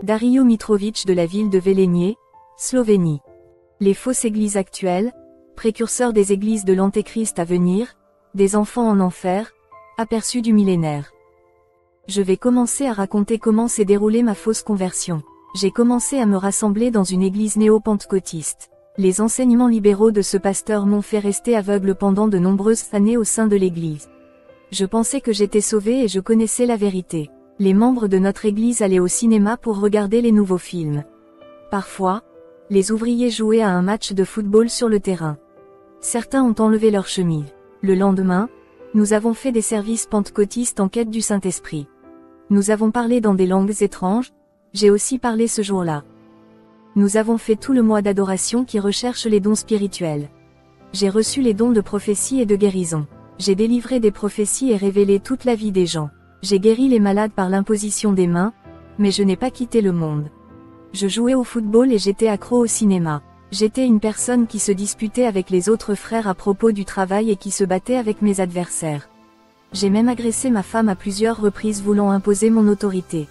Dario Mitrović de la ville de Velenje, Slovénie. Les fausses églises actuelles, précurseurs des églises de l'Antéchrist à venir, des enfants en enfer, aperçus du millénaire. Je vais commencer à raconter comment s'est déroulée ma fausse conversion. J'ai commencé à me rassembler dans une église néo-pentecôtiste. Les enseignements libéraux de ce pasteur m'ont fait rester aveugle pendant de nombreuses années au sein de l'église. Je pensais que j'étais sauvé et je connaissais la vérité. Les membres de notre église allaient au cinéma pour regarder les nouveaux films. Parfois, les ouvriers jouaient à un match de football sur le terrain. Certains ont enlevé leurs chemises. Le lendemain, nous avons fait des services pentecôtistes en quête du Saint-Esprit. Nous avons parlé dans des langues étranges, j'ai aussi parlé ce jour-là. Nous avons fait tout le mois d'adoration qui recherche les dons spirituels. J'ai reçu les dons de prophétie et de guérison. J'ai délivré des prophéties et révélé toute la vie des gens. J'ai guéri les malades par l'imposition des mains, mais je n'ai pas quitté le monde. Je jouais au football et j'étais accro au cinéma. J'étais une personne qui se disputait avec les autres frères à propos du travail et qui se battait avec mes adversaires. J'ai même agressé ma femme à plusieurs reprises voulant imposer mon autorité.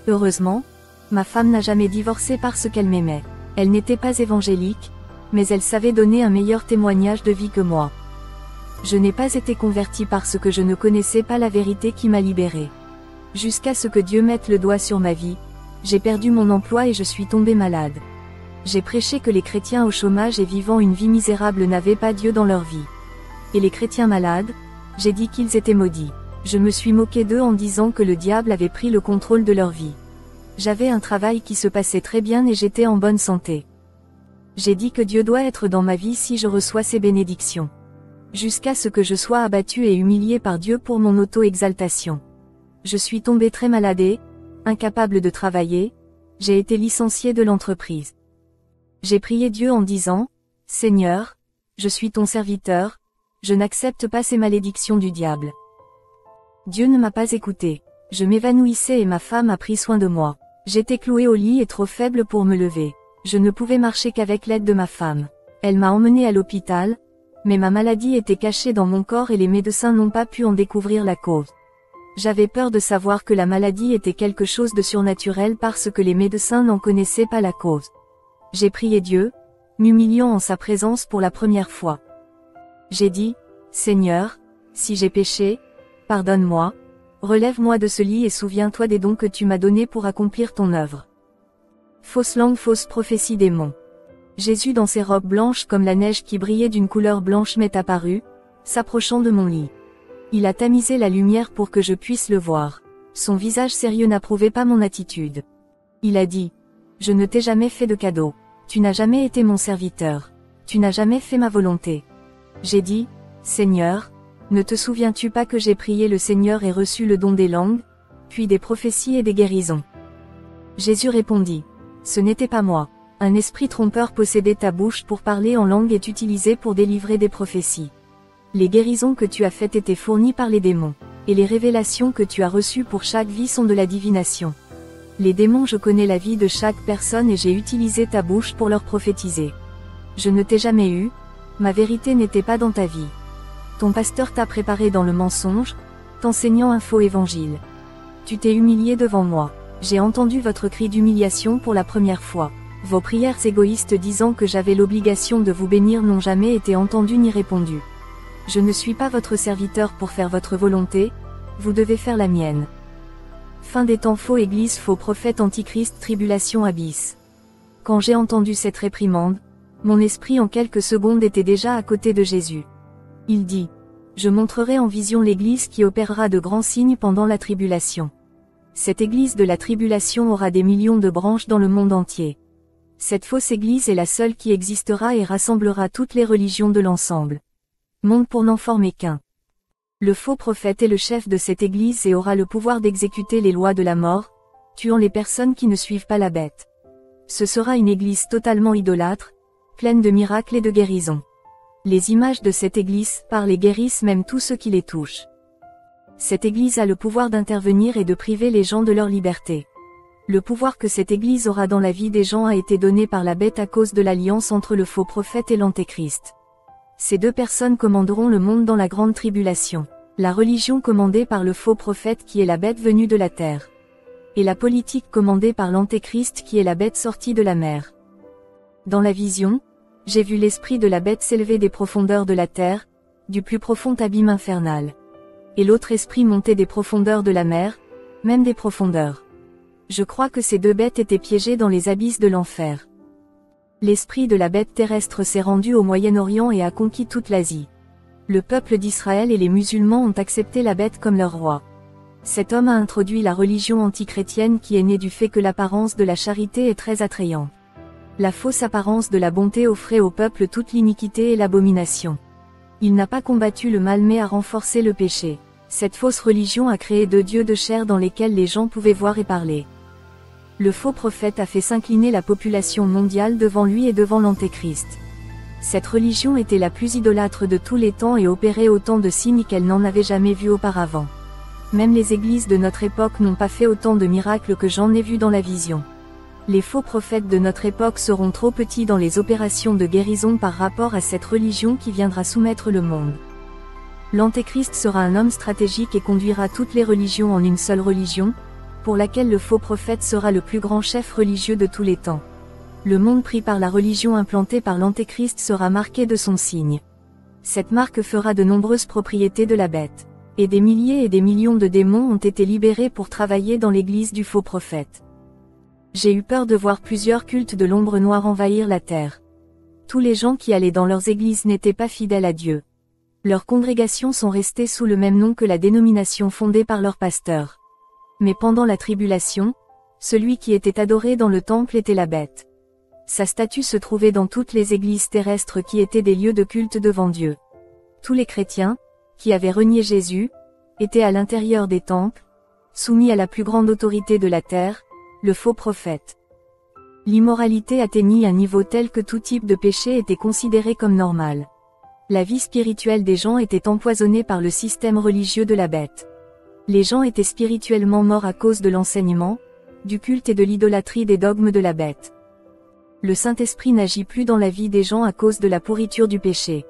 Heureusement, ma femme n'a jamais divorcé parce qu'elle m'aimait. Elle n'était pas évangélique, mais elle savait donner un meilleur témoignage de vie que moi. Je n'ai pas été converti parce que je ne connaissais pas la vérité qui m'a libéré. Jusqu'à ce que Dieu mette le doigt sur ma vie, j'ai perdu mon emploi et je suis tombé malade. J'ai prêché que les chrétiens au chômage et vivant une vie misérable n'avaient pas Dieu dans leur vie. Et les chrétiens malades, j'ai dit qu'ils étaient maudits. Je me suis moqué d'eux en disant que le diable avait pris le contrôle de leur vie. J'avais un travail qui se passait très bien et j'étais en bonne santé. J'ai dit que Dieu doit être dans ma vie si je reçois ses bénédictions. Jusqu'à ce que je sois abattu et humilié par Dieu pour mon auto-exaltation. Je suis tombé très malade, incapable de travailler, j'ai été licencié de l'entreprise. J'ai prié Dieu en disant, « Seigneur, je suis ton serviteur, je n'accepte pas ces malédictions du diable. » Dieu ne m'a pas écouté. Je m'évanouissais et ma femme a pris soin de moi. J'étais cloué au lit et trop faible pour me lever. Je ne pouvais marcher qu'avec l'aide de ma femme. Elle m'a emmené à l'hôpital, mais ma maladie était cachée dans mon corps et les médecins n'ont pas pu en découvrir la cause. J'avais peur de savoir que la maladie était quelque chose de surnaturel parce que les médecins n'en connaissaient pas la cause. J'ai prié Dieu, m'humiliant en sa présence pour la première fois. J'ai dit, « Seigneur, si j'ai péché, pardonne-moi, relève-moi de ce lit et souviens-toi des dons que tu m'as donnés pour accomplir ton œuvre. » Fausse langue, fausse prophétie démon. Jésus dans ses robes blanches comme la neige qui brillait d'une couleur blanche m'est apparu, s'approchant de mon lit. Il a tamisé la lumière pour que je puisse le voir. Son visage sérieux n'approuvait pas mon attitude. Il a dit, « Je ne t'ai jamais fait de cadeau. Tu n'as jamais été mon serviteur. Tu n'as jamais fait ma volonté. » J'ai dit, « Seigneur, ne te souviens-tu pas que j'ai prié le Seigneur et reçu le don des langues, puis des prophéties et des guérisons ?» Jésus répondit, « Ce n'était pas moi. Un esprit trompeur possédait ta bouche pour parler en langue et t'utiliser pour délivrer des prophéties. Les guérisons que tu as faites étaient fournies par les démons, et les révélations que tu as reçues pour chaque vie sont de la divination. Les démons, je connais la vie de chaque personne et j'ai utilisé ta bouche pour leur prophétiser. Je ne t'ai jamais eu, ma vérité n'était pas dans ta vie. Ton pasteur t'a préparé dans le mensonge, t'enseignant un faux évangile. Tu t'es humilié devant moi. J'ai entendu votre cri d'humiliation pour la première fois. Vos prières égoïstes disant que j'avais l'obligation de vous bénir n'ont jamais été entendues ni répondues. Je ne suis pas votre serviteur pour faire votre volonté, vous devez faire la mienne. Fin des temps, faux église, faux prophète, antichrist, tribulation, abysse. Quand j'ai entendu cette réprimande, mon esprit en quelques secondes était déjà à côté de Jésus. Il dit, « Je montrerai en vision l'église qui opérera de grands signes pendant la tribulation. Cette église de la tribulation aura des millions de branches dans le monde entier. Cette fausse église est la seule qui existera et rassemblera toutes les religions de l'ensemble. Monde pour n'en former qu'un. Le faux prophète est le chef de cette église et aura le pouvoir d'exécuter les lois de la mort, tuant les personnes qui ne suivent pas la bête. Ce sera une église totalement idolâtre, pleine de miracles et de guérisons. Les images de cette église parlent et guérissent même tous ceux qui les touchent. Cette église a le pouvoir d'intervenir et de priver les gens de leur liberté. Le pouvoir que cette église aura dans la vie des gens a été donné par la bête à cause de l'alliance entre le faux prophète et l'antéchrist. Ces deux personnes commanderont le monde dans la grande tribulation. La religion commandée par le faux prophète qui est la bête venue de la terre. et la politique commandée par l'Antéchrist qui est la bête sortie de la mer. Dans la vision, j'ai vu l'esprit de la bête s'élever des profondeurs de la terre, du plus profond abîme infernal. Et l'autre esprit montait des profondeurs de la mer, même des profondeurs. Je crois que ces deux bêtes étaient piégées dans les abysses de l'enfer. L'esprit de la bête terrestre s'est rendu au Moyen-Orient et a conquis toute l'Asie. Le peuple d'Israël et les musulmans ont accepté la bête comme leur roi. Cet homme a introduit la religion antichrétienne qui est née du fait que l'apparence de la charité est très attrayante. La fausse apparence de la bonté offrait au peuple toute l'iniquité et l'abomination. Il n'a pas combattu le mal mais a renforcé le péché. Cette fausse religion a créé deux dieux de chair dans lesquels les gens pouvaient voir et parler. Le faux prophète a fait s'incliner la population mondiale devant lui et devant l'Antéchrist. Cette religion était la plus idolâtre de tous les temps et opérait autant de signes qu'elle n'en avait jamais vu auparavant. Même les églises de notre époque n'ont pas fait autant de miracles que j'en ai vu dans la vision. Les faux prophètes de notre époque seront trop petits dans les opérations de guérison par rapport à cette religion qui viendra soumettre le monde. L'Antéchrist sera un homme stratégique et conduira toutes les religions en une seule religion, pour laquelle le faux prophète sera le plus grand chef religieux de tous les temps. Le monde pris par la religion implantée par l'Antéchrist sera marqué de son signe. Cette marque fera de nombreuses propriétés de la bête. Et des milliers et des millions de démons ont été libérés pour travailler dans l'église du faux prophète. J'ai eu peur de voir plusieurs cultes de l'ombre noire envahir la terre. Tous les gens qui allaient dans leurs églises n'étaient pas fidèles à Dieu. Leurs congrégations sont restées sous le même nom que la dénomination fondée par leur pasteur. Mais pendant la tribulation, celui qui était adoré dans le temple était la bête. Sa statue se trouvait dans toutes les églises terrestres qui étaient des lieux de culte devant Dieu. Tous les chrétiens, qui avaient renié Jésus, étaient à l'intérieur des temples, soumis à la plus grande autorité de la terre, le faux prophète. L'immoralité atteignit un niveau tel que tout type de péché était considéré comme normal. La vie spirituelle des gens était empoisonnée par le système religieux de la bête. Les gens étaient spirituellement morts à cause de l'enseignement, du culte et de l'idolâtrie des dogmes de la bête. Le Saint-Esprit n'agit plus dans la vie des gens à cause de la pourriture du péché.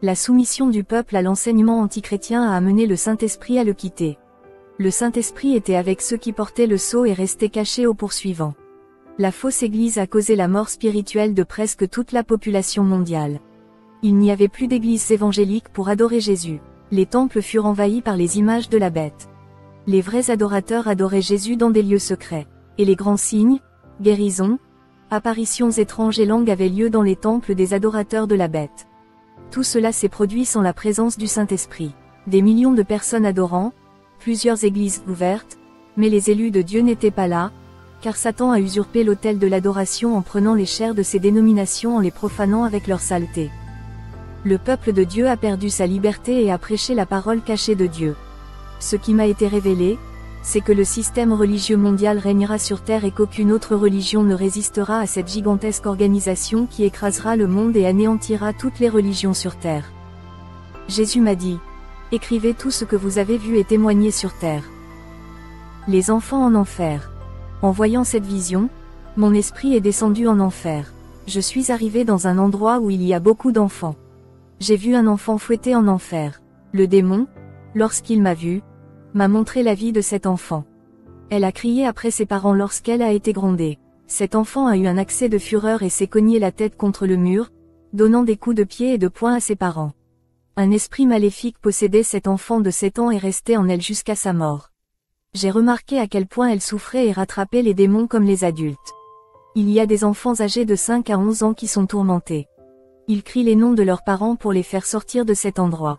La soumission du peuple à l'enseignement antichrétien a amené le Saint-Esprit à le quitter. Le Saint-Esprit était avec ceux qui portaient le sceau et restait caché aux poursuivants. La fausse Église a causé la mort spirituelle de presque toute la population mondiale. Il n'y avait plus d'églises évangéliques pour adorer Jésus. Les temples furent envahis par les images de la bête. Les vrais adorateurs adoraient Jésus dans des lieux secrets. Et les grands signes, guérisons, apparitions étranges et langues avaient lieu dans les temples des adorateurs de la bête. Tout cela s'est produit sans la présence du Saint-Esprit. Des millions de personnes adorant, plusieurs églises ouvertes, mais les élus de Dieu n'étaient pas là, car Satan a usurpé l'autel de l'adoration en prenant les chairs de ces dénominations en les profanant avec leur saleté. Le peuple de Dieu a perdu sa liberté et a prêché la parole cachée de Dieu. Ce qui m'a été révélé, c'est que le système religieux mondial régnera sur terre et qu'aucune autre religion ne résistera à cette gigantesque organisation qui écrasera le monde et anéantira toutes les religions sur terre. Jésus m'a dit, « Écrivez tout ce que vous avez vu et témoignez sur terre. » Les enfants en enfer. En voyant cette vision, mon esprit est descendu en enfer. Je suis arrivé dans un endroit où il y a beaucoup d'enfants. J'ai vu un enfant fouetté en enfer. Le démon, lorsqu'il m'a vu, m'a montré la vie de cet enfant. Elle a crié après ses parents lorsqu'elle a été grondée. Cet enfant a eu un accès de fureur et s'est cogné la tête contre le mur, donnant des coups de pied et de poing à ses parents. Un esprit maléfique possédait cet enfant de 7 ans et restait en elle jusqu'à sa mort. J'ai remarqué à quel point elle souffrait et rattrapait les démons comme les adultes. Il y a des enfants âgés de 5 à 11 ans qui sont tourmentés. Ils crient les noms de leurs parents pour les faire sortir de cet endroit.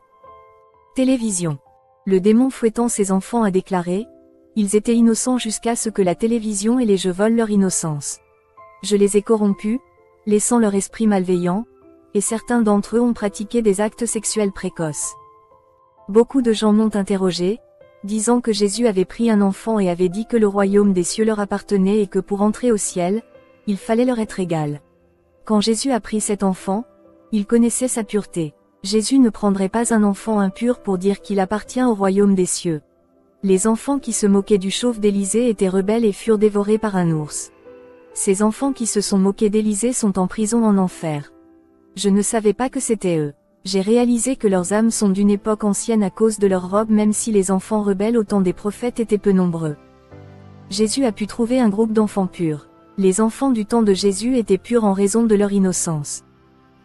Télévision. Le démon fouettant ses enfants a déclaré, « Ils étaient innocents jusqu'à ce que la télévision et les jeux volent leur innocence. Je les ai corrompus, laissant leur esprit malveillant, et certains d'entre eux ont pratiqué des actes sexuels précoces. » Beaucoup de gens m'ont interrogé, disant que Jésus avait pris un enfant et avait dit que le royaume des cieux leur appartenait et que pour entrer au ciel, il fallait leur être égal. Quand Jésus a pris cet enfant, il connaissait sa pureté. Jésus ne prendrait pas un enfant impur pour dire qu'il appartient au royaume des cieux. Les enfants qui se moquaient du chauve d'Élysée étaient rebelles et furent dévorés par un ours. Ces enfants qui se sont moqués d'Élysée sont en prison en enfer. Je ne savais pas que c'était eux. J'ai réalisé que leurs âmes sont d'une époque ancienne à cause de leurs robes même si les enfants rebelles au temps des prophètes étaient peu nombreux. Jésus a pu trouver un groupe d'enfants purs. Les enfants du temps de Jésus étaient purs en raison de leur innocence.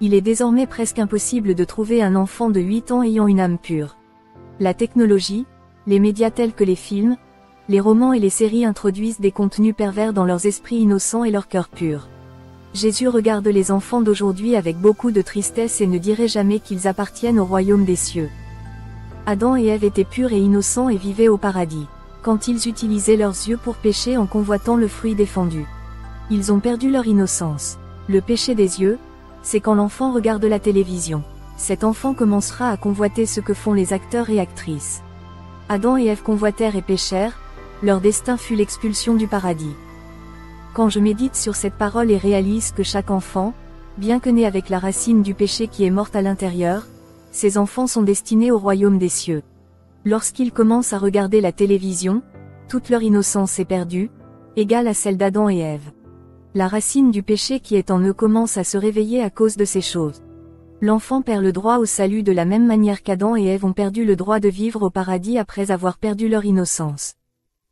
Il est désormais presque impossible de trouver un enfant de 8 ans ayant une âme pure. La technologie, les médias tels que les films, les romans et les séries introduisent des contenus pervers dans leurs esprits innocents et leurs cœurs purs. Jésus regarde les enfants d'aujourd'hui avec beaucoup de tristesse et ne dirait jamais qu'ils appartiennent au royaume des cieux. Adam et Ève étaient purs et innocents et vivaient au paradis, quand ils utilisaient leurs yeux pour pécher en convoitant le fruit défendu. Ils ont perdu leur innocence. Le péché des yeux, c'est quand l'enfant regarde la télévision. Cet enfant commencera à convoiter ce que font les acteurs et actrices. Adam et Ève convoitèrent et péchèrent, leur destin fut l'expulsion du paradis. Quand je médite sur cette parole et réalise que chaque enfant, bien que né avec la racine du péché qui est morte à l'intérieur, ces enfants sont destinés au royaume des cieux. Lorsqu'ils commencent à regarder la télévision, toute leur innocence est perdue, égale à celle d'Adam et Ève. La racine du péché qui est en eux commence à se réveiller à cause de ces choses. L'enfant perd le droit au salut de la même manière qu'Adam et Ève ont perdu le droit de vivre au paradis après avoir perdu leur innocence.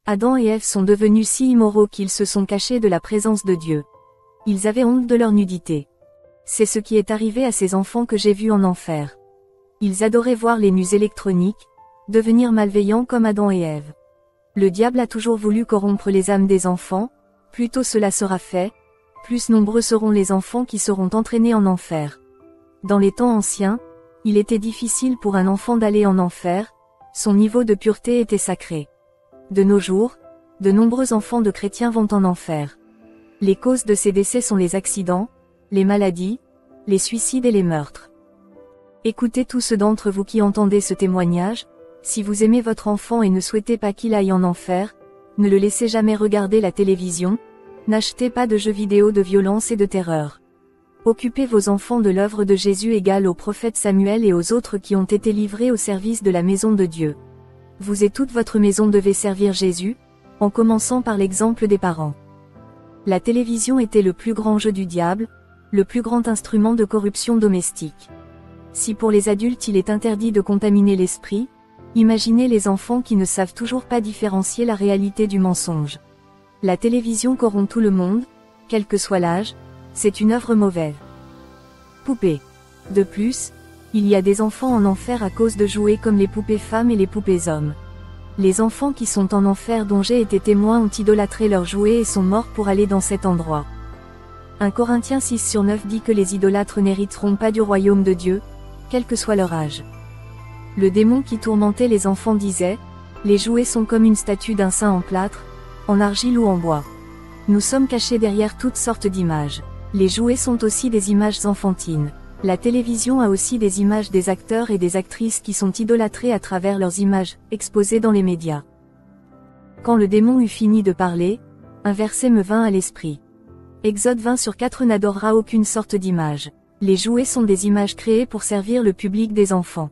Adam et Ève sont devenus si immoraux qu'ils se sont cachés de la présence de Dieu. Ils avaient honte de leur nudité. C'est ce qui est arrivé à ces enfants que j'ai vus en enfer. Ils adoraient voir les nus électroniques, devenir malveillants comme Adam et Ève. Le diable a toujours voulu corrompre les âmes des enfants, plus tôt cela sera fait, plus nombreux seront les enfants qui seront entraînés en enfer. Dans les temps anciens, il était difficile pour un enfant d'aller en enfer, son niveau de pureté était sacré. De nos jours, de nombreux enfants de chrétiens vont en enfer. Les causes de ces décès sont les accidents, les maladies, les suicides et les meurtres. Écoutez tous ceux d'entre vous qui entendez ce témoignage, si vous aimez votre enfant et ne souhaitez pas qu'il aille en enfer, ne le laissez jamais regarder la télévision, n'achetez pas de jeux vidéo de violence et de terreur. Occupez vos enfants de l'œuvre de Jésus égale au prophète Samuel et aux autres qui ont été livrés au service de la maison de Dieu. Vous et toute votre maison devez servir Jésus, en commençant par l'exemple des parents. La télévision était le plus grand jeu du diable, le plus grand instrument de corruption domestique. Si pour les adultes il est interdit de contaminer l'esprit, imaginez les enfants qui ne savent toujours pas différencier la réalité du mensonge. La télévision corrompt tout le monde, quel que soit l'âge, c'est une œuvre mauvaise. Poupées. De plus, il y a des enfants en enfer à cause de jouets comme les poupées femmes et les poupées hommes. Les enfants qui sont en enfer dont j'ai été témoin ont idolâtré leurs jouets et sont morts pour aller dans cet endroit. 1 Corinthiens 6/9 dit que les idolâtres n'hériteront pas du royaume de Dieu, quel que soit leur âge. Le démon qui tourmentait les enfants disait, « Les jouets sont comme une statue d'un saint en plâtre, en argile ou en bois. Nous sommes cachés derrière toutes sortes d'images. Les jouets sont aussi des images enfantines. La télévision a aussi des images des acteurs et des actrices qui sont idolâtrés à travers leurs images, exposées dans les médias. » Quand le démon eut fini de parler, un verset me vint à l'esprit. Exode 20/4 n'adorera aucune sorte d'image. Les jouets sont des images créées pour servir le public des enfants.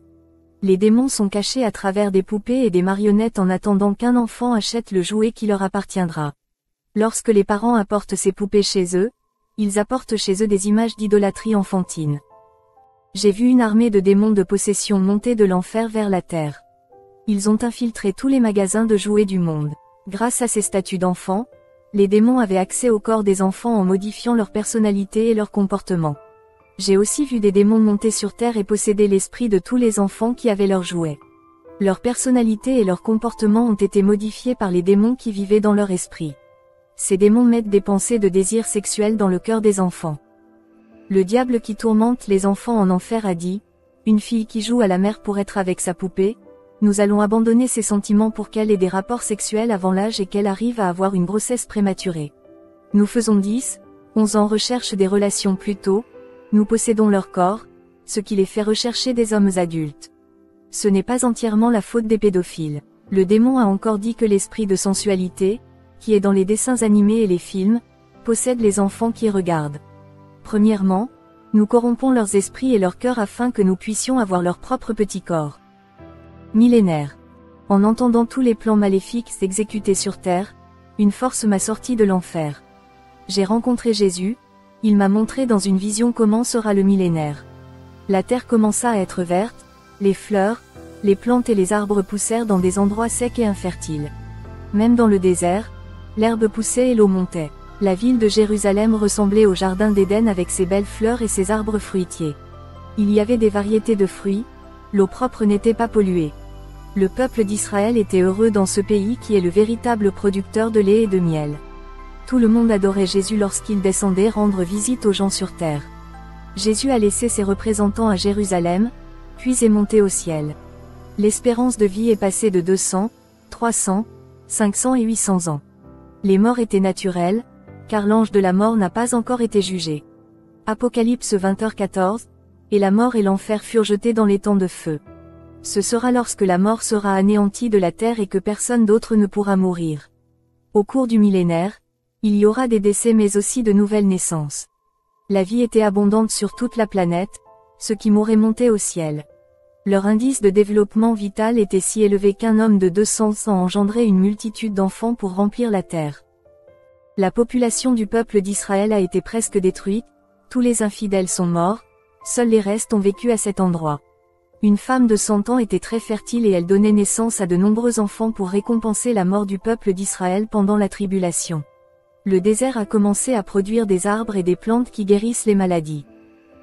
Les démons sont cachés à travers des poupées et des marionnettes en attendant qu'un enfant achète le jouet qui leur appartiendra. Lorsque les parents apportent ces poupées chez eux, ils apportent chez eux des images d'idolâtrie enfantine. J'ai vu une armée de démons de possession monter de l'enfer vers la terre. Ils ont infiltré tous les magasins de jouets du monde. Grâce à ces statues d'enfants, les démons avaient accès au corps des enfants en modifiant leur personnalité et leur comportement. J'ai aussi vu des démons monter sur terre et posséder l'esprit de tous les enfants qui avaient leurs jouets. Leur personnalité et leur comportement ont été modifiés par les démons qui vivaient dans leur esprit. Ces démons mettent des pensées de désir sexuel dans le cœur des enfants. Le diable qui tourmente les enfants en enfer a dit, « Une fille qui joue à la mère pour être avec sa poupée, nous allons abandonner ses sentiments pour qu'elle ait des rapports sexuels avant l'âge et qu'elle arrive à avoir une grossesse prématurée. Nous faisons 10, 11 ans recherche des relations plus tôt, nous possédons leur corps, ce qui les fait rechercher des hommes adultes. Ce n'est pas entièrement la faute des pédophiles. Le démon a encore dit que l'esprit de sensualité, qui est dans les dessins animés et les films, possède les enfants qui regardent. Premièrement, nous corrompons leurs esprits et leurs cœurs afin que nous puissions avoir leur propre petit corps. Millénaire. En entendant tous les plans maléfiques exécutés sur terre, une force m'a sorti de l'enfer. J'ai rencontré Jésus, il m'a montré dans une vision comment sera le millénaire. La terre commença à être verte, les fleurs, les plantes et les arbres poussèrent dans des endroits secs et infertiles. Même dans le désert, L'herbe poussait et l'eau montait. La ville de Jérusalem ressemblait au jardin d'Éden avec ses belles fleurs et ses arbres fruitiers. Il y avait des variétés de fruits, l'eau propre n'était pas polluée. Le peuple d'Israël était heureux dans ce pays qui est le véritable producteur de lait et de miel. Tout le monde adorait Jésus lorsqu'il descendait rendre visite aux gens sur terre. Jésus a laissé ses représentants à Jérusalem, puis est monté au ciel. L'espérance de vie est passée de 200, 300, 500 et 800 ans. Les morts étaient naturelles, car l'ange de la mort n'a pas encore été jugé. Apocalypse 20h14, et la mort et l'enfer furent jetés dans les temps de feu. Ce sera lorsque la mort sera anéantie de la terre et que personne d'autre ne pourra mourir. Au cours du millénaire, il y aura des décès mais aussi de nouvelles naissances. La vie était abondante sur toute la planète, ceux qui mouraient montaient au ciel. Leur indice de développement vital était si élevé qu'un homme de 200 ans engendrait une multitude d'enfants pour remplir la terre. La population du peuple d'Israël a été presque détruite, tous les infidèles sont morts, seuls les restes ont vécu à cet endroit. Une femme de 100 ans était très fertile et elle donnait naissance à de nombreux enfants pour récompenser la mort du peuple d'Israël pendant la tribulation. Le désert a commencé à produire des arbres et des plantes qui guérissent les maladies.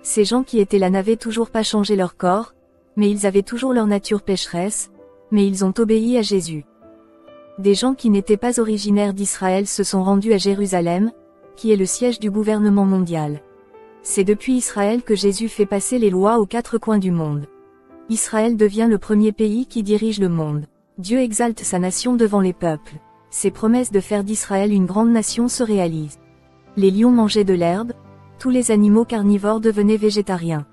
Ces gens qui étaient là n'avaient toujours pas changé leur corps, mais ils avaient toujours leur nature pécheresse, mais ils ont obéi à Jésus. Des gens qui n'étaient pas originaires d'Israël se sont rendus à Jérusalem, qui est le siège du gouvernement mondial. C'est depuis Israël que Jésus fait passer les lois aux quatre coins du monde. Israël devient le premier pays qui dirige le monde. Dieu exalte sa nation devant les peuples. Ses promesses de faire d'Israël une grande nation se réalisent. Les lions mangeaient de l'herbe, tous les animaux carnivores devenaient végétariens.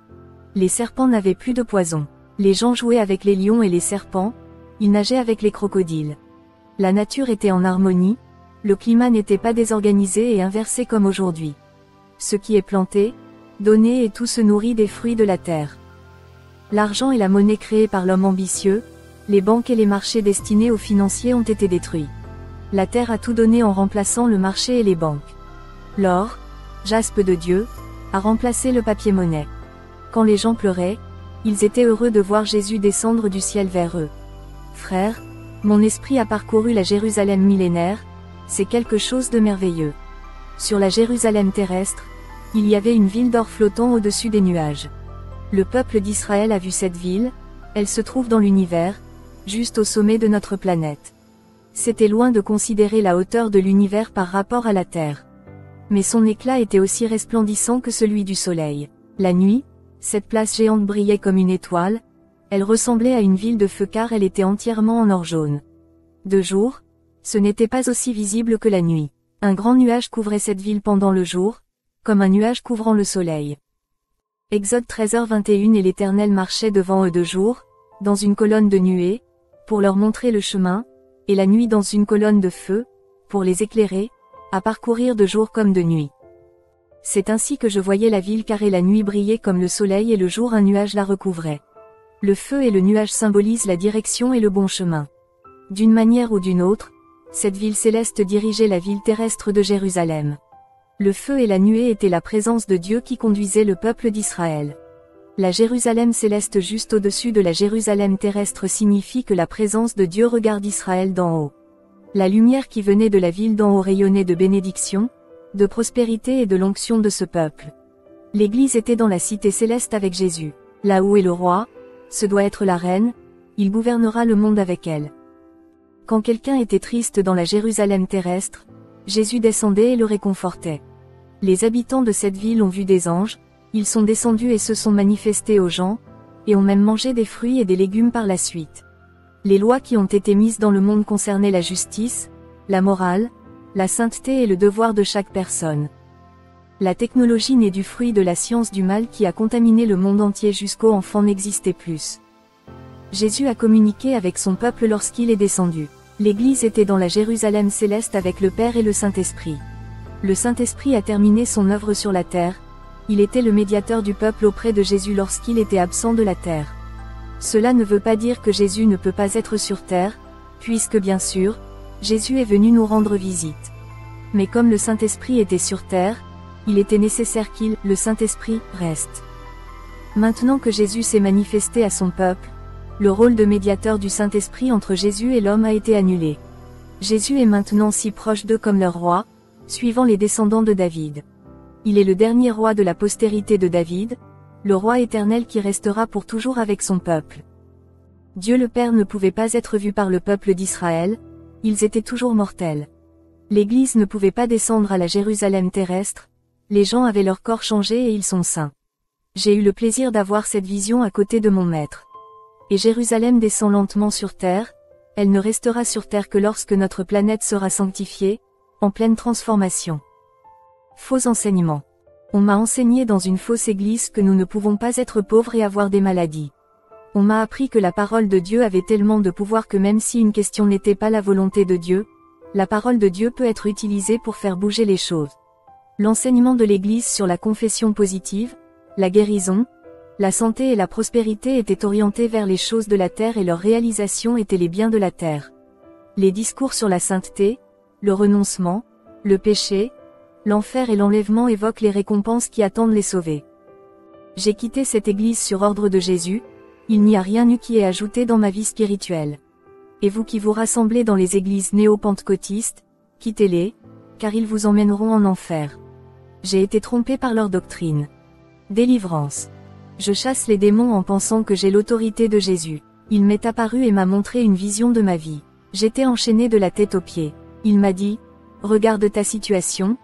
Les serpents n'avaient plus de poison. Les gens jouaient avec les lions et les serpents, ils nageaient avec les crocodiles. La nature était en harmonie, le climat n'était pas désorganisé et inversé comme aujourd'hui. Ce qui est planté, donné et tout se nourrit des fruits de la terre. L'argent et la monnaie créés par l'homme ambitieux, les banques et les marchés destinés aux financiers ont été détruits. La terre a tout donné en remplaçant le marché et les banques. L'or, jaspe de Dieu, a remplacé le papier-monnaie. Quand les gens pleuraient, ils étaient heureux de voir Jésus descendre du ciel vers eux. Frères, mon esprit a parcouru la Jérusalem millénaire, c'est quelque chose de merveilleux. Sur la Jérusalem terrestre, il y avait une ville d'or flottant au-dessus des nuages. Le peuple d'Israël a vu cette ville, elle se trouve dans l'univers, juste au sommet de notre planète. C'était loin de considérer la hauteur de l'univers par rapport à la Terre. Mais son éclat était aussi resplendissant que celui du soleil. La nuit, cette place géante brillait comme une étoile, elle ressemblait à une ville de feu car elle était entièrement en or jaune. De jour, ce n'était pas aussi visible que la nuit. Un grand nuage couvrait cette ville pendant le jour, comme un nuage couvrant le soleil. Exode 13h21 et l'Éternel marchait devant eux de jour, dans une colonne de nuée, pour leur montrer le chemin, et la nuit dans une colonne de feu, pour les éclairer, à parcourir de jour comme de nuit. C'est ainsi que je voyais la ville car la nuit brillait comme le soleil et le jour un nuage la recouvrait. Le feu et le nuage symbolisent la direction et le bon chemin. D'une manière ou d'une autre, cette ville céleste dirigeait la ville terrestre de Jérusalem. Le feu et la nuée étaient la présence de Dieu qui conduisait le peuple d'Israël. La Jérusalem céleste juste au-dessus de la Jérusalem terrestre signifie que la présence de Dieu regarde Israël d'en haut. La lumière qui venait de la ville d'en haut rayonnait de bénédiction, de prospérité et de l'onction de ce peuple. L'Église était dans la cité céleste avec Jésus. Là où est le roi, ce doit être la reine, il gouvernera le monde avec elle. Quand quelqu'un était triste dans la Jérusalem terrestre, Jésus descendait et le réconfortait. Les habitants de cette ville ont vu des anges, ils sont descendus et se sont manifestés aux gens, et ont même mangé des fruits et des légumes par la suite. Les lois qui ont été mises dans le monde concernaient la justice, la morale, la sainteté et le devoir de chaque personne. La technologie née du fruit de la science du mal qui a contaminé le monde entier jusqu'au enfant n'existait plus. Jésus a communiqué avec son peuple lorsqu'il est descendu. L'Église était dans la Jérusalem céleste avec le Père et le Saint-Esprit. Le Saint-Esprit a terminé son œuvre sur la terre, il était le médiateur du peuple auprès de Jésus lorsqu'il était absent de la terre. Cela ne veut pas dire que Jésus ne peut pas être sur terre, puisque bien sûr, Jésus est venu nous rendre visite. Mais comme le Saint-Esprit était sur terre, il était nécessaire qu'il, le Saint-Esprit, reste. Maintenant que Jésus s'est manifesté à son peuple, le rôle de médiateur du Saint-Esprit entre Jésus et l'homme a été annulé. Jésus est maintenant si proche d'eux comme leur roi, suivant les descendants de David. Il est le dernier roi de la postérité de David, le roi éternel qui restera pour toujours avec son peuple. Dieu le Père ne pouvait pas être vu par le peuple d'Israël, ils étaient toujours mortels. L'Église ne pouvait pas descendre à la Jérusalem terrestre, les gens avaient leur corps changé et ils sont saints. J'ai eu le plaisir d'avoir cette vision à côté de mon maître. Et Jérusalem descend lentement sur terre, elle ne restera sur terre que lorsque notre planète sera sanctifiée, en pleine transformation. Faux enseignements. On m'a enseigné dans une fausse église que nous ne pouvons pas être pauvres et avoir des maladies. On m'a appris que la parole de Dieu avait tellement de pouvoir que même si une question n'était pas la volonté de Dieu, la parole de Dieu peut être utilisée pour faire bouger les choses. L'enseignement de l'église sur la confession positive, la guérison, la santé et la prospérité étaient orientés vers les choses de la terre et leur réalisation était les biens de la terre. Les discours sur la sainteté, le renoncement, le péché, l'enfer et l'enlèvement évoquent les récompenses qui attendent les sauvés. J'ai quitté cette église sur ordre de Jésus, il n'y a rien eu qui ait ajouté dans ma vie spirituelle. Et vous qui vous rassemblez dans les églises néo-pentecôtistes, quittez-les, car ils vous emmèneront en enfer. J'ai été trompé par leur doctrine. Délivrance. Je chasse les démons en pensant que j'ai l'autorité de Jésus. Il m'est apparu et m'a montré une vision de ma vie. J'étais enchaîné de la tête aux pieds. Il m'a dit, « Regarde ta situation.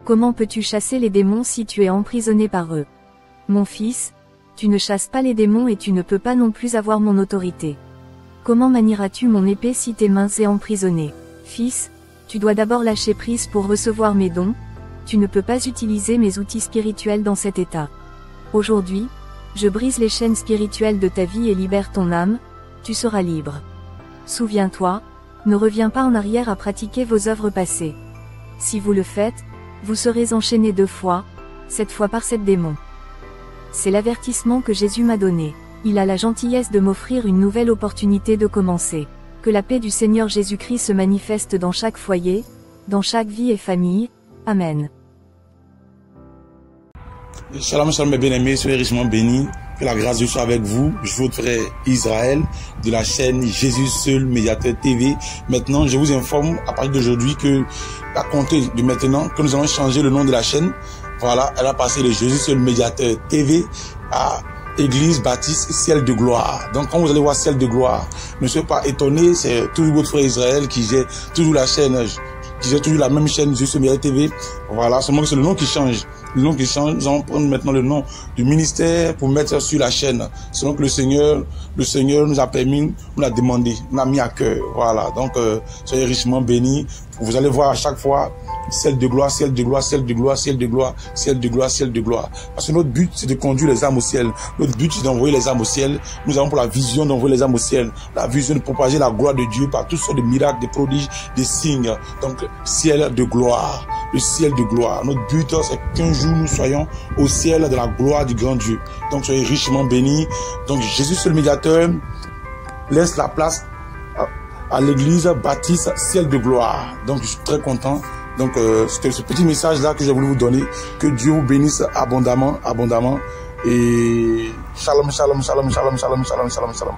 Comment peux-tu chasser les démons si tu es emprisonné par eux? Mon fils, tu ne chasses pas les démons et tu ne peux pas non plus avoir mon autorité. Comment manieras-tu mon épée si tes mains sont emprisonnées? Fils, tu dois d'abord lâcher prise pour recevoir mes dons. Tu ne peux pas utiliser mes outils spirituels dans cet état. Aujourd'hui, je brise les chaînes spirituelles de ta vie et libère ton âme, tu seras libre. Souviens-toi, ne reviens pas en arrière à pratiquer vos œuvres passées. Si vous le faites, vous serez enchaîné 2 fois, cette fois par 7 démons. C'est l'avertissement que Jésus m'a donné. Il a la gentillesse de m'offrir une nouvelle opportunité de commencer. Que la paix du Seigneur Jésus-Christ se manifeste dans chaque foyer, dans chaque vie et famille. Amen. Shalom, shalom mes bien-aimés, soyez richement bénis. Que la grâce de Dieu soit avec vous. Je suis votre frère Israël de la chaîne Jésus Seul Médiateur TV. Maintenant, je vous informe à partir d'aujourd'hui que, à compter de maintenant, que nous allons changer le nom de la chaîne. Voilà, elle a passé de Jésus Seul Médiateur TV à Église Baptiste Ciel de Gloire. Donc quand vous allez voir Ciel de Gloire, ne soyez pas étonnés, c'est toujours votre frère Israël qui gère toujours la chaîne, qui gère toujours la même chaîne Jésus Seul Médiateur TV. Voilà, seulement que c'est le nom qui change. Le nom qui change, nous allons prendre maintenant le nom du ministère pour mettre sur la chaîne. Selon que le Seigneur nous a permis, nous l'a demandé, nous l'a mis à cœur. Voilà, donc soyez richement bénis. Vous allez voir à chaque fois Ciel de gloire, ciel de gloire, ciel de gloire, ciel de gloire, ciel de gloire, ciel de gloire. Parce que notre but, c'est de conduire les âmes au ciel. Notre but, c'est d'envoyer les âmes au ciel. Nous avons pour la vision d'envoyer les âmes au ciel. La vision de propager la gloire de Dieu par toutes sortes de miracles, des prodiges, des signes. Donc, ciel de gloire. Le ciel de gloire. Notre but, c'est qu'un jour, nous soyons au ciel de la gloire du grand Dieu. Donc, soyez richement bénis. Donc, Jésus, seul médiateur, laisse la place à l'église baptiste ciel de gloire. Donc, je suis très content. Donc, c'était ce petit message-là que j'ai voulu vous donner. Que Dieu vous bénisse abondamment, abondamment. Et shalom, shalom, shalom, shalom, shalom, shalom, shalom, shalom.